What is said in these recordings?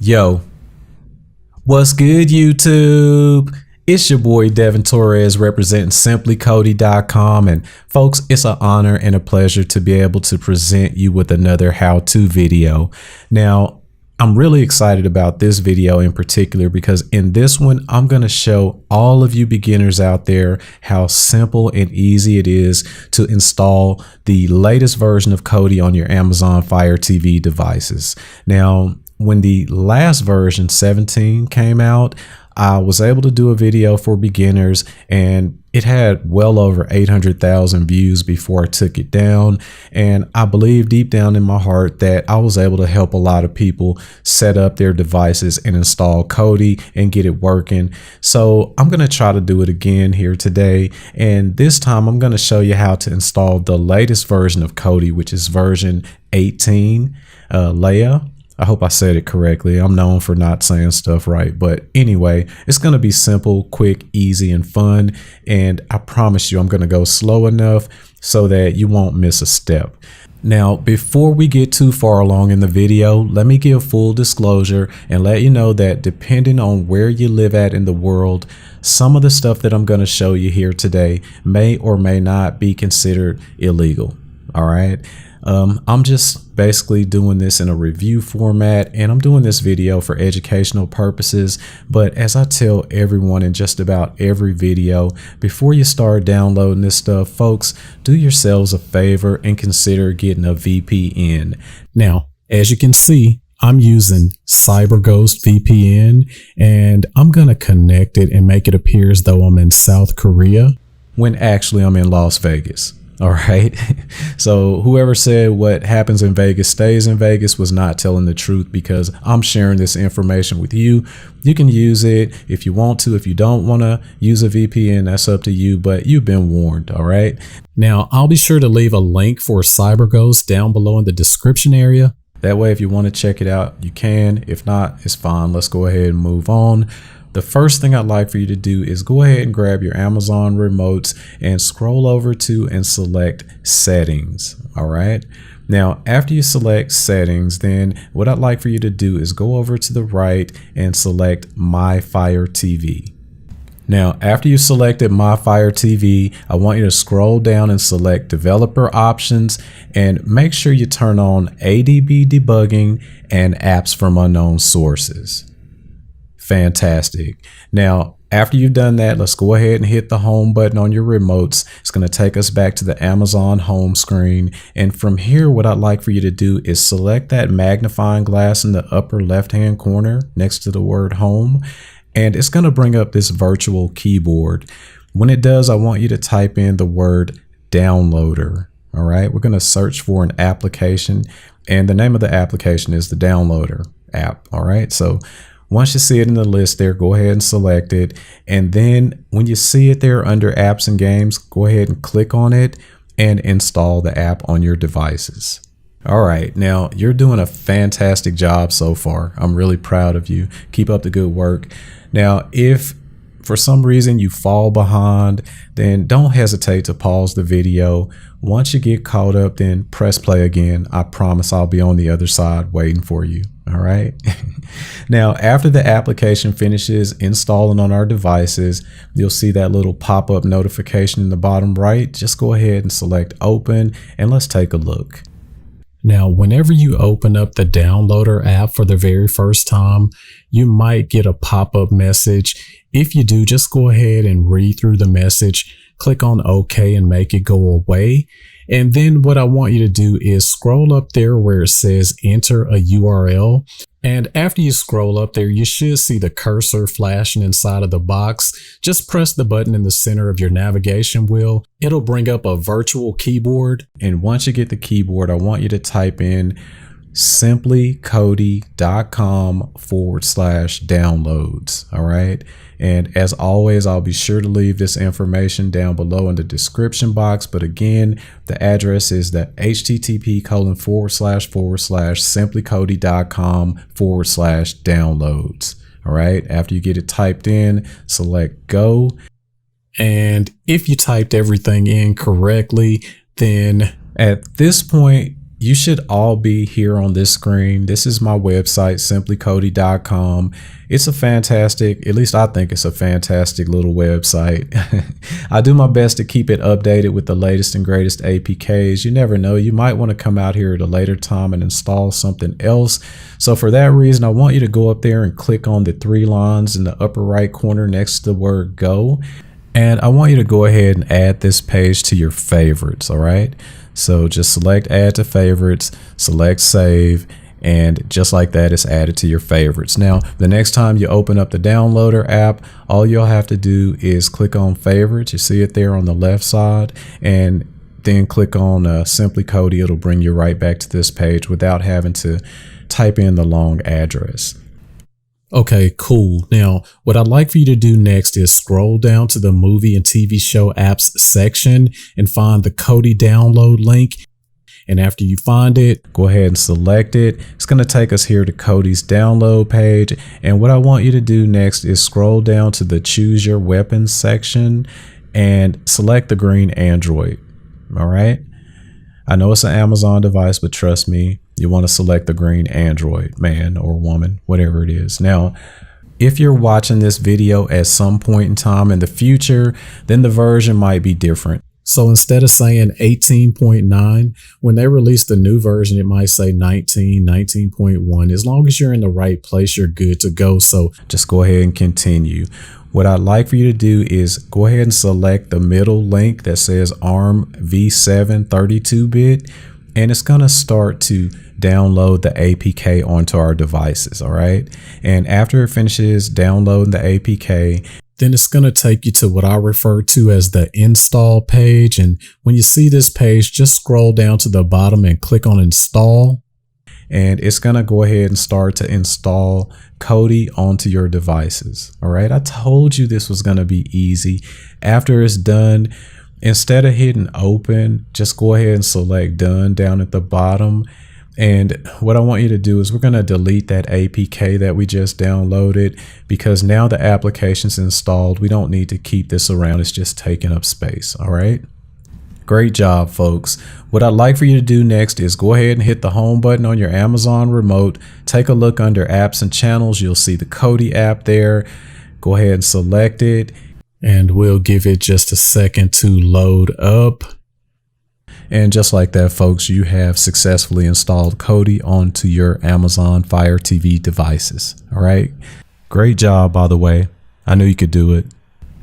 Yo, what's good, YouTube? It's your boy Devin Torres representing simplycody.com, and folks, it's an honor and a pleasure to be able to present you with another how-to video. Now, I'm really excited about this video in particular because in this one, I'm going to show all of you beginners out there how simple and easy it is to install the latest version of Kodi on your Amazon Fire TV devices. Now, when the last version 17 came out, I was able to do a video for beginners and it had well over 800,000 views before I took it down. And I believe deep down in my heart that I was able to help a lot of people set up their devices and install Kodi and get it working. So I'm going to try to do it again here today. And this time I'm going to show you how to install the latest version of Kodi, which is version 18, Leia. I hope I said it correctly. I'm known for not saying stuff right. But anyway, it's going to be simple, quick, easy, and fun. And I promise you, I'm going to go slow enough so that you won't miss a step. Now, before we get too far along in the video, let me give full disclosure and let you know that depending on where you live at in the world, some of the stuff that I'm going to show you here today may or may not be considered illegal. All right. I'm just basically doing this in a review format, and I'm doing this video for educational purposes. But as I tell everyone in just about every video, before you start downloading this stuff, folks, do yourselves a favor and consider getting a VPN. Now, as you can see, I'm using CyberGhost VPN, and I'm going to connect it and make it appear as though I'm in South Korea when actually I'm in Las Vegas. All right. So whoever said what happens in Vegas stays in Vegas was not telling the truth, because I'm sharing this information with you. You can use it if you want to. If you don't want to use a VPN, that's up to you, but you've been warned. All right. Now, I'll be sure to leave a link for CyberGhost down below in the description area. That way, if you want to check it out, you can. If not, it's fine. Let's go ahead and move on. The first thing I'd like for you to do is go ahead and grab your Amazon remotes and scroll over to and select settings. All right. Now, after you select settings, then what I'd like for you to do is go over to the right and select My Fire TV. Now, after you selected My Fire TV, I want you to scroll down and select developer options and make sure you turn on ADB debugging and apps from unknown sources. Fantastic. Now, after you've done that, let's go ahead and hit the home button on your remotes. It's going to take us back to the Amazon home screen. And from here, what I'd like for you to do is select that magnifying glass in the upper left-hand corner next to the word home. And it's going to bring up this virtual keyboard. When it does, I want you to type in the word downloader. All right. We're going to search for an application, and the name of the application is the downloader app. All right. So once you see it in the list there, go ahead and select it. And then when you see it there under apps and games, go ahead and click on it and install the app on your devices. All right. Now, you're doing a fantastic job so far. I'm really proud of you. Keep up the good work. Now, if for some reason you fall behind, then don't hesitate to pause the video. Once you get caught up, then press play again. I promise I'll be on the other side waiting for you. All right. Now, after the application finishes installing on our devices, you'll see that little pop-up notification in the bottom right. Just go ahead and select open and let's take a look. Now, whenever you open up the downloader app for the very first time, you might get a pop-up message. If you do, just go ahead and read through the message, click on OK and make it go away. And then what I want you to do is scroll up there where it says enter a URL. And after you scroll up there, you should see the cursor flashing inside of the box. Just press the button in the center of your navigation wheel. It'll bring up a virtual keyboard. And once you get the keyboard, I want you to type in simplycody.com/downloads. All right. And as always, I'll be sure to leave this information down below in the description box. But again, the address is the http://simplycody.com/downloads. All right. After you get it typed in, select go. And if you typed everything in correctly, then at this point, you should all be here on this screen. This is my website, simplycody.com. It's a fantastic, at least I think it's a fantastic little website. I do my best to keep it updated with the latest and greatest APKs. You never know, you might want to come out here at a later time and install something else. So for that reason, I want you to go up there and click on the 3 lines in the upper right corner next to the word go. And I want you to go ahead and add this page to your favorites, all right? So just select add to favorites, select save, and just like that, it's added to your favorites. Now, the next time you open up the downloader app, all you'll have to do is click on favorites. You see it there on the left side, and then click on Simply Kody. It'll bring you right back to this page without having to type in the long address. Okay, cool. Now, what I'd like for you to do next is scroll down to the movie and TV show apps section and find the Kody download link. And after you find it, go ahead and select it. It's going to take us here to Kody's download page. And what I want you to do next is scroll down to the choose your weapons section and select the green Android. All right. I know it's an Amazon device, but trust me, you want to select the green Android, man or woman, whatever it is. Now, if you're watching this video at some point in time in the future, then the version might be different. So instead of saying 18.9, when they release the new version, it might say 19, 19.1. As long as you're in the right place, you're good to go. So just go ahead and continue. What I'd like for you to do is go ahead and select the middle link that says ARM v7 32-bit, and it's going to start to download the APK onto our devices. All right. And after it finishes downloading the APK, then it's going to take you to what I refer to as the install page. And when you see this page, just scroll down to the bottom and click on install. And it's going to go ahead and start to install Kody onto your devices. All right. I told you this was going to be easy. After it's done, instead of hitting open, just go ahead and select done down at the bottom. And what I want you to do is we're going to delete that APK that we just downloaded, because now the application's installed. We don't need to keep this around. It's just taking up space. All right. Great job, folks. What I'd like for you to do next is go ahead and hit the home button on your Amazon remote. Take a look under apps and channels. You'll see the Kody app there. Go ahead and select it, and we'll give it just a second to load up. And just like that, folks, you have successfully installed Kody onto your Amazon Fire TV devices. All right. Great job, by the way. I knew you could do it.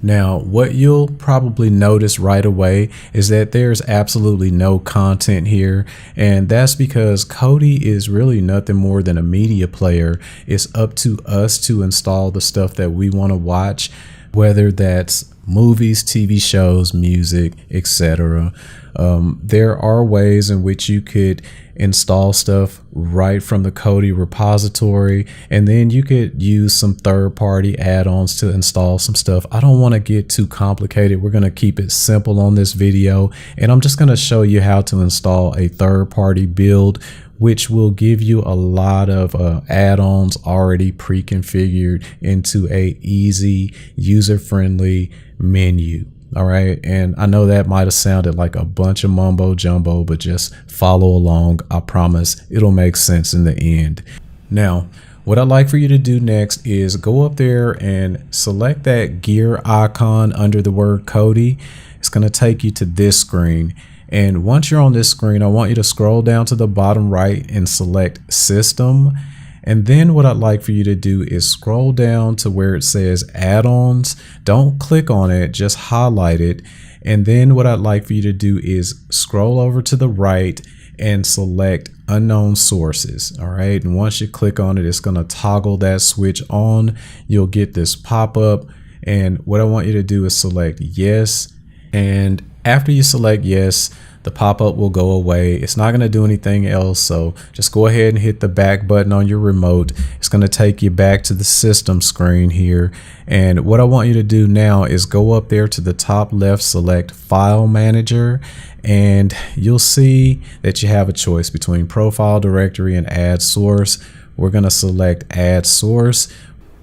Now, what you'll probably notice right away is that there's absolutely no content here. And that's because Kody is really nothing more than a media player. It's up to us to install the stuff that we want to watch, whether that's movies, TV shows, music, etc. There are ways in which you could install stuff right from the Kody repository, and then you could use some third-party add-ons to install some stuff. I don't want to get too complicated. We're going to keep it simple on this video, and I'm just going to show you how to install a third-party build, which will give you a lot of add-ons already pre-configured into a easy, user-friendly menu. All right. And I know that might have sounded like a bunch of mumbo jumbo, but just follow along. I promise it'll make sense in the end. Now, what I'd like for you to do next is go up there and select that gear icon under the word Kody. It's going to take you to this screen. And once you're on this screen, I want you to scroll down to the bottom right and select System. And then what I'd like for you to do is scroll down to where it says add-ons. Don't click on it, just highlight it. And then what I'd like for you to do is scroll over to the right and select unknown sources. All right. And once you click on it, it's going to toggle that switch on. You'll get this pop-up. And what I want you to do is select yes. And after you select yes, the pop-up will go away. It's not going to do anything else. So just go ahead and hit the back button on your remote. It's going to take you back to the system screen here. And what I want you to do now is go up there to the top left, select File Manager, and you'll see that you have a choice between Profile Directory and Add Source. We're going to select Add Source.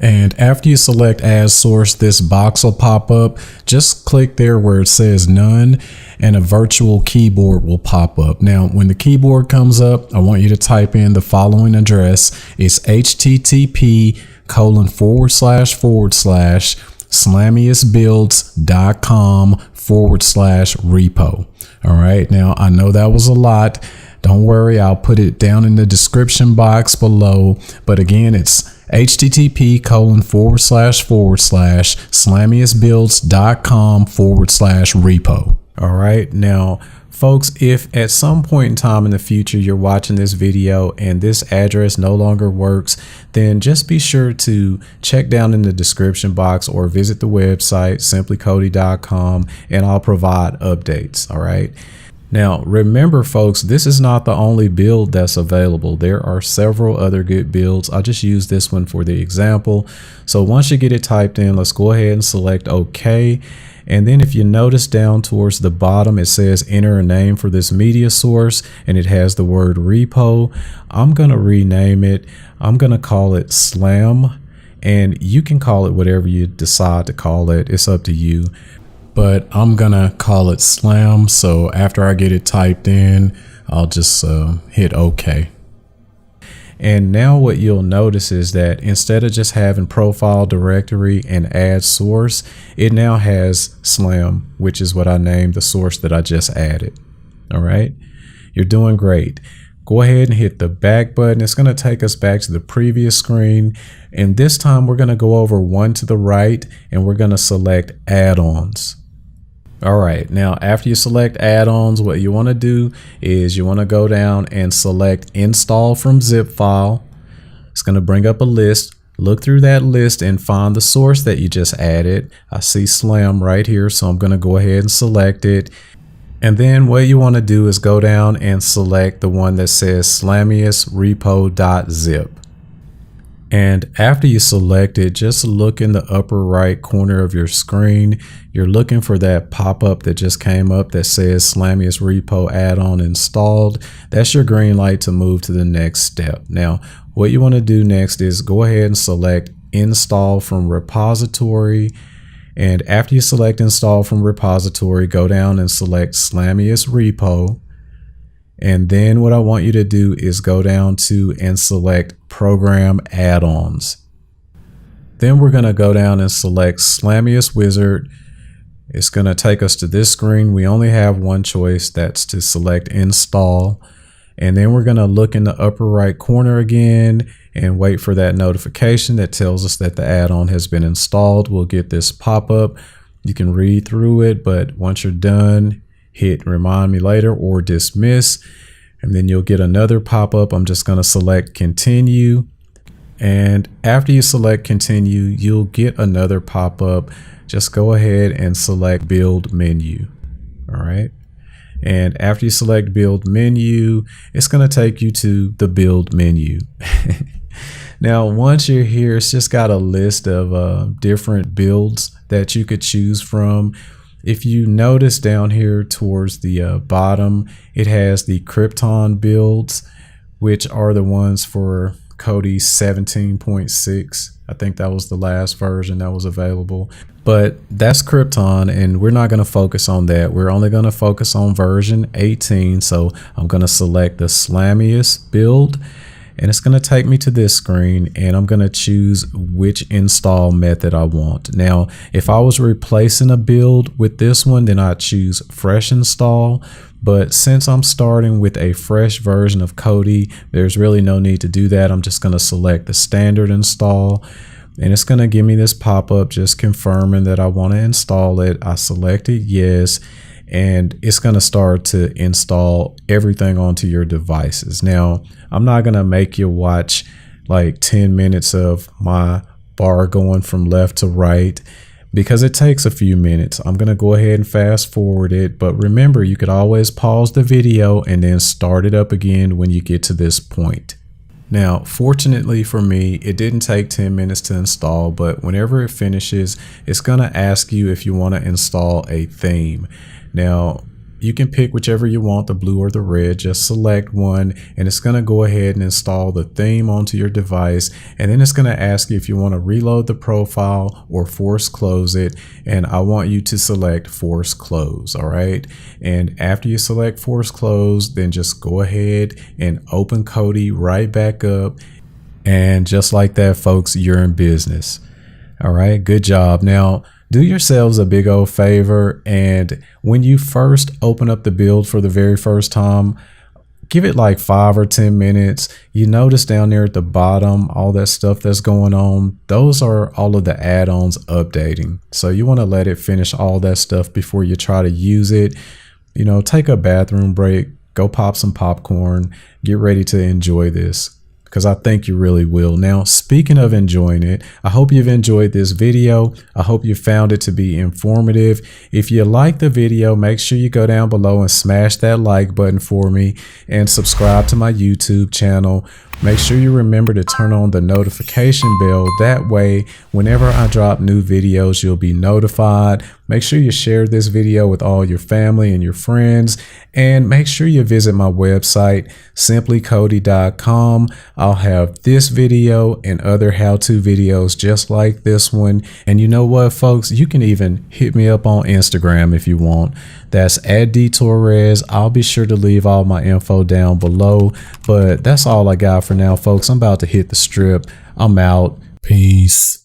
And after you select add source, this box will pop up. Just click there where it says none and a virtual keyboard will pop up. Now, when the keyboard comes up, I want you to type in the following address. It's http://slamiousbuilds.com/repo. All right. Now, I know that was a lot. Don't worry, I'll put it down in the description box below. But again, it's http://slamiousbuilds.com/repo. All right. Now, folks, if at some point in time in the future you're watching this video and this address no longer works, then just be sure to check down in the description box or visit the website simplycody.com and I'll provide updates. All right. Now, remember, folks, this is not the only build that's available. There are several other good builds. I'll just use this one for the example. So once you get it typed in, let's go ahead and select OK. And then if you notice down towards the bottom, it says enter a name for this media source and it has the word repo. I'm going to rename it. I'm going to call it Slam, and you can call it whatever you decide to call it. It's up to you. But I'm gonna call it Slam. So after I get it typed in, I'll just hit OK. And now what you'll notice is that instead of just having profile directory and add source, it now has Slam, which is what I named the source that I just added. All right, you're doing great. Go ahead and hit the back button. It's going to take us back to the previous screen. And this time we're going to go over one to the right and we're going to select add-ons. All right, now after you select add-ons, what you want to do is you want to go down and select install from zip file. It's going to bring up a list. Look through that list and find the source that you just added. I see Slam right here, so I'm going to go ahead and select it. And then what you want to do is go down and select the one that says slamiousrepo.zip. And after you select it, just look in the upper right corner of your screen. You're looking for that pop-up that just came up that says Slamious Repo add-on installed. That's your green light to move to the next step. Now, what you want to do next is go ahead and select install from repository. And after you select install from repository, go down and select Slamious Repo. And then what I want you to do is go down to and select program add-ons. Then we're going to go down and select Slamious Wizard. It's going to take us to this screen. We only have one choice, that's to select install. And then we're going to look in the upper right corner again and wait for that notification that tells us that the add-on has been installed. We'll get this pop-up. You can read through it, but once you're done, hit remind me later or dismiss, and then you'll get another pop-up. I'm just going to select continue, and after you select continue, you'll get another pop-up. Just go ahead and select build menu. All right, and after you select build menu, it's going to take you to the build menu. Now once you're here, it's just got a list of different builds that you could choose from. If you notice down here towards the bottom, it has the Krypton builds, which are the ones for Kodi 17.6. I think that was the last version that was available. But that's Krypton, and we're not going to focus on that. We're only going to focus on version 18. So I'm going to select the Slamious build, and it's going to take me to this screen, and I'm going to choose which install method I want. Now, if I was replacing a build with this one, then I'd choose fresh install. But since I'm starting with a fresh version of Kodi, there's really no need to do that. I'm just going to select the standard install, and it's going to give me this pop-up just confirming that I want to install it. I selected yes, and it's going to start to install everything onto your devices. Now, I'm not going to make you watch like 10 minutes of my bar going from left to right because it takes a few minutes. I'm going to go ahead and fast forward it. But remember, you could always pause the video and then start it up again when you get to this point. Now, fortunately for me, it didn't take 10 minutes to install, but whenever it finishes, it's going to ask you if you want to install a theme. Now, you can pick whichever you want, the blue or the red. Just select one, and it's going to go ahead and install the theme onto your device. And then it's going to ask you if you want to reload the profile or force close it. And I want you to select force close. All right. And after you select force close, then just go ahead and open Kodi right back up. And just like that, folks, you're in business. All right. Good job. Now, do yourselves a big old favor, and when you first open up the build for the very first time, give it like 5 or 10 minutes. You notice down there at the bottom, all that stuff that's going on, those are all of the add-ons updating. So you want to let it finish all that stuff before you try to use it. You know, take a bathroom break, go pop some popcorn, get ready to enjoy this, because I think you really will. Now, speaking of enjoying it, I hope you've enjoyed this video. I hope you found it to be informative. If you like the video, make sure you go down below and smash that like button for me and subscribe to my YouTube channel. Make sure you remember to turn on the notification bell. That way, whenever I drop new videos, you'll be notified. Make sure you share this video with all your family and your friends. And make sure you visit my website, simplykodi.com. I'll have this video and other how-to videos just like this one. And you know what, folks? You can even hit me up on Instagram if you want. That's @dtorres. I'll be sure to leave all my info down below. But that's all I got for now, folks. I'm about to hit the strip. I'm out. Peace.